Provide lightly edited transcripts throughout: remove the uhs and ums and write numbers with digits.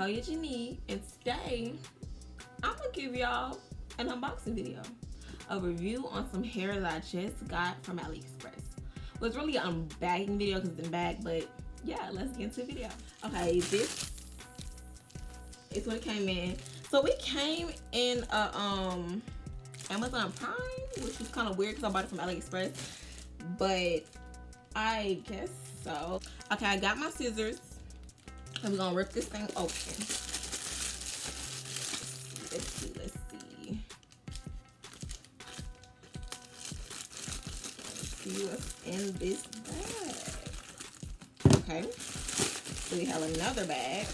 your Janine, and today I'm gonna give y'all an unboxing video, a review on some hair that I just got from AliExpress. Well, it's really an unbagging video because it's in bag, but yeah, let's get into the video. Okay, this is what it came in. So we came in a Amazon Prime, which was kind of weird because I bought it from AliExpress, but I guess so. Okay, I got my scissors. And we're gonna rip this thing open. Let's see. Let's see what's in this bag. Okay, so we have another bag.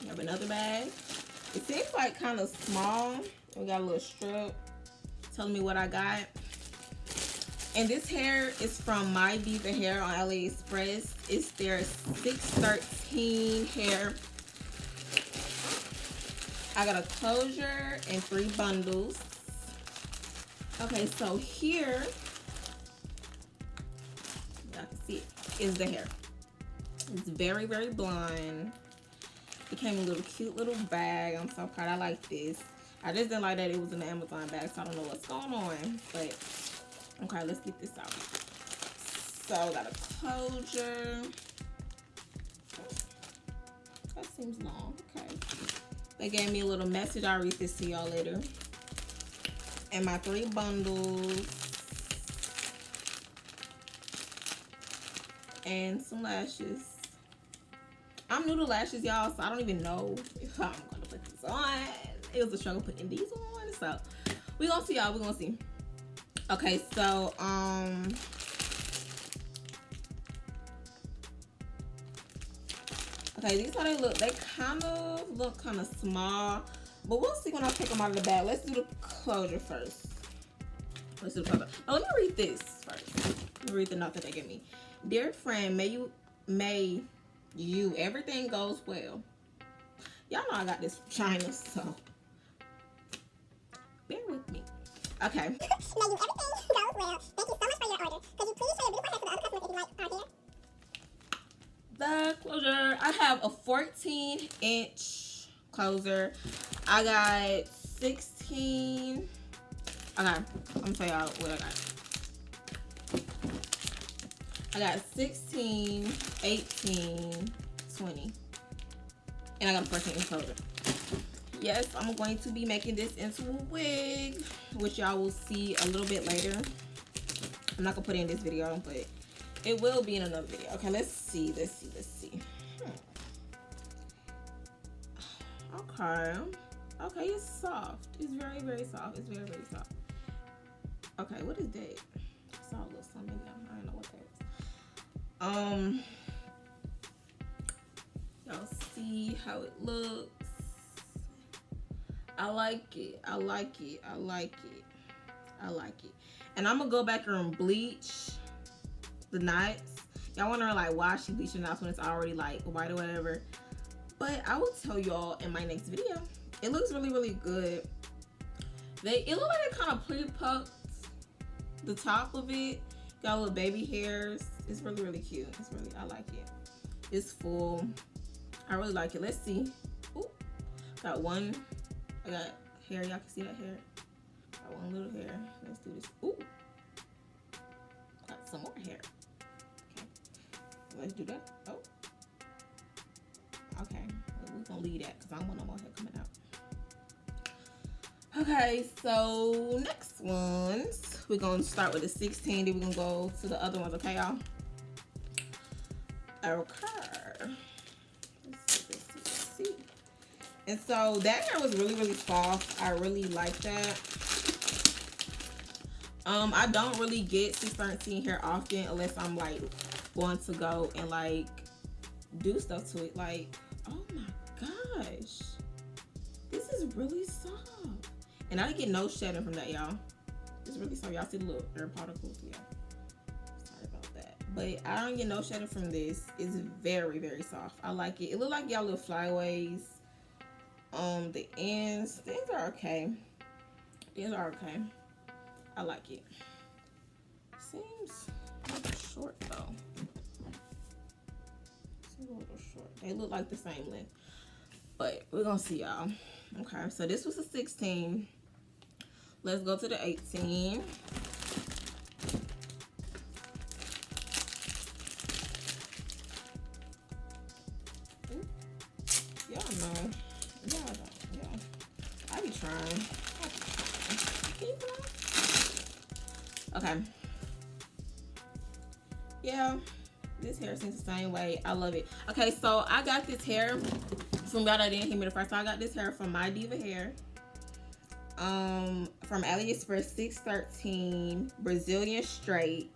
We have another bag. It seems like kind of small. We got a little strip telling me what I got. And this hair is from MYDIVA Hair on AliExpress. It's their 613 hair. I got a closure and 3 bundles. Okay, so here, y'all can see it, is the hair. It's very, very blonde. It came in a little cute little bag. I'm so proud. I like this. I just didn't like that it was in the Amazon bag, so I don't know what's going on. But okay, let's get this out. So I got a closure. That seems long. Okay. They gave me a little message. I'll read this to y'all later. And my 3 bundles. And some lashes. I'm new to lashes, y'all, so I don't even know if I'm gonna put these on. It was a struggle putting these on, so we're gonna see, y'all. We're gonna see. Okay, so okay, these are how they look. They kind of look kind of small, but we'll see when I take them out of the bag. Let's do the closure first. Let's do the closure. Now, let me read this first. Let me read the note that they gave me. Dear friend, may you everything goes well. Y'all know I got this from China, so bear with me. Okay. May you everything goes well. Thank you so much for your order. Could you please show your beautiful hair to the other customers if you like our hair? The closure. I have a 14-inch closer. I got 16. Okay, I'm gonna tell y'all what I got. I got 16, 18, 20. And I got a 14-inch closer. Yes, I'm going to be making this into a wig, which y'all will see a little bit later. I'm not gonna put it in this video, but it will be in another video. Okay, let's see. Okay, it's soft. It's very, very soft. It's very, very soft. Okay, what is that? I saw a little something in there. I don't know what that is. Y'all see how it looks. I like it. I like it. I like it. I like it. And I'm gonna go back and bleach the knots. Y'all wondering like why she bleached the knots when it's already like white or whatever. But I will tell y'all in my next video. It looks really, really good. It looked like it kind of pre-puffed the top of it. Got little baby hairs. It's really, really cute. It's really, I like it. It's full. I really like it. Let's see. Ooh. Got one. I got hair. Y'all can see that hair. Got one little hair. Let's do this. Ooh. Got some more hair. Okay. Let's do that. Oh. Okay. We're gonna leave that because I don't want no more hair coming out. Okay, so next ones. We're gonna start with the 16, then we're gonna go to the other ones, okay, y'all? Okay. Let's see. And so that hair was really, really soft. I really like that. I don't really get 613 hair often unless I'm like going to go and like do stuff to it. Like, oh my gosh, this is really soft. And I didn't get no shedding from that, y'all. It's really soft. Y'all see the little air particles? Yeah. Sorry about that. But I don't get no shedding from this. It's very, very soft. I like it. It look like y'all little flyaways. The ends are okay. These are okay. I like it. Seems short though. a little short. They look like the same length, but we're gonna see, y'all. Okay, so this was a 16. Let's go to the 18. Y'all know. Yeah. I be trying. Okay. Yeah, this hair seems the same way. I love it. Okay, so I got this hair from y'all that didn't hear me the first time. I got this hair from MYDIVA Hair. From AliExpress, 613 Brazilian straight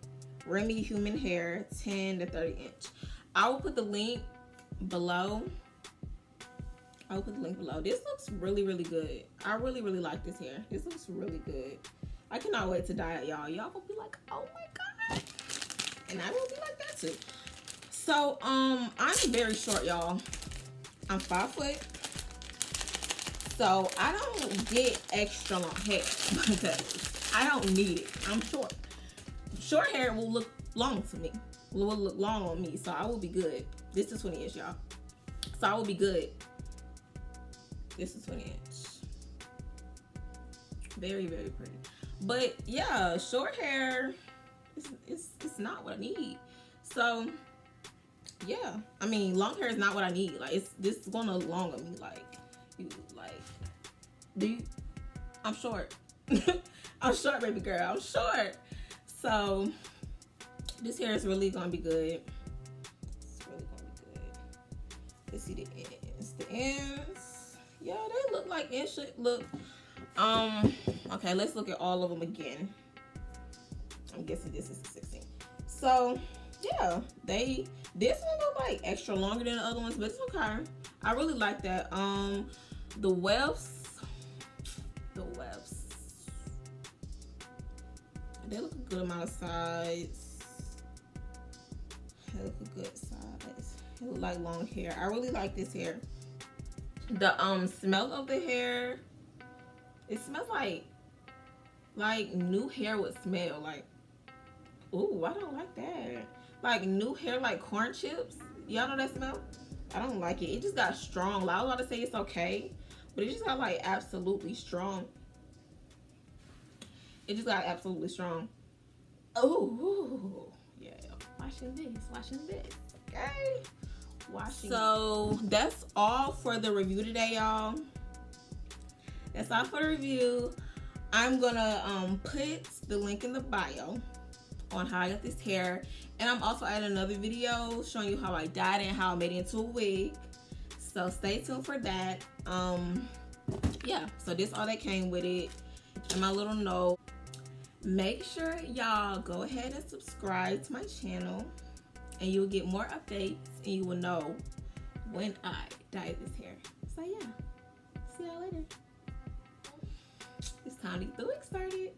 Remy human hair, 10 to 30 inch. I will put the link below. This looks really, really good. I really, really like this hair. This looks really good. I cannot wait to dye it, y'all. Y'all gonna be like, oh my god. And I will be like that too. So, I'm very short, y'all. I'm 5 foot. So I don't get extra long hair because I don't need it. I'm short. Short hair will look long to me. Will look long on me. So I will be good. This is 20 inch, y'all. So I will be good. This is 20 inch. Very, very pretty. But yeah, short hair it's not what I need. So yeah, I mean, long hair is not what I need. Like, this is gonna long on me. Like, I'm short. I'm short, baby girl. I'm short. So this hair is really gonna be good. It's really gonna be good. Let's see the ends. The ends, yeah, they look like ends should look. Okay, let's look at all of them again. I'm guessing this is the 16. So yeah, this one look like extra longer than the other ones, but it's okay. I really like that. The wefts, they look a good amount of size. They look a good size. They look like long hair. I really like this hair. The smell of the hair, it smells like new hair would smell. Like, ooh, I don't like that. Like new hair, like corn chips. Y'all know that smell? I don't like it. It just got strong. Like, I was about to say it's okay, but it just got like absolutely strong. It just got absolutely strong. Oh, yeah. Washing this. Okay. Washing. So that's all for the review today, y'all. That's all for the review. I'm gonna put the link in the bio on how I got this hair, and I'm also adding another video showing you how I dyed it and how I made it into a wig. So stay tuned for that. Yeah, so this all that came with it, and my little note. Make sure y'all go ahead and subscribe to my channel, and you'll get more updates, and you will know when I dye this hair. So yeah, see y'all later. It's time to get the wig started.